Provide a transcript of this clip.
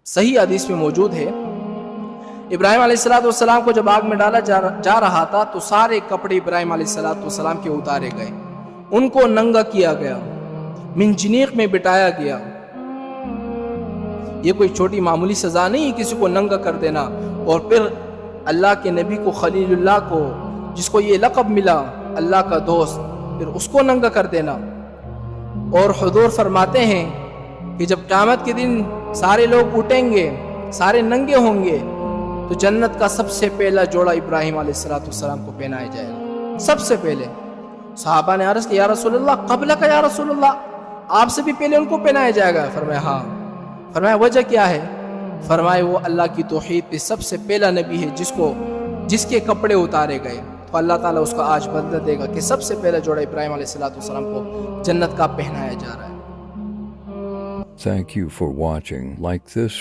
صحیح حدیث میں موجود ہے، ابراہیم علیہ السلام کو جب آگ میں ڈالا جا رہا تھا تو سارے کپڑے ابراہیم علیہ السلام کے اتارے گئے، ان کو ننگا کیا گیا، منجنیق میں بٹایا گیا۔ یہ کوئی چھوٹی معمولی سزا نہیں ہے کسی کو ننگا کر دینا، اور پھر اللہ کے نبی کو، خلیل اللہ کو، جس کو یہ لقب ملا اللہ کا دوست، پھر اس کو ننگا کر دینا۔ اور حضور فرماتے ہیں کہ جب قیامت کے دن سارے لوگ اٹھیں گے، سارے ننگے ہوں گے، تو جنت کا سب سے پہلا جوڑا ابراہیم علیہ السلام کو پہنایا جائے گا، سب سے پہلے۔ صحابہ نے عرض کیا یا رسول اللہ قبل کا، یا رسول اللہ آپ سے بھی پہلے ان کو پہنایا جائے گا؟ فرمایا ہاں۔ فرمایا وجہ کیا ہے؟ فرمایا وہ اللہ کی توحید پہ سب سے پہلا نبی ہے جس کے کپڑے اتارے گئے، تو اللہ تعالیٰ اس کا آج بدلہ دے گا کہ سب سے پہلا جوڑا ابراہیم علیہ السلام کو جنت کا پہنایا جا رہا ہے۔ Thank you for watching. Like this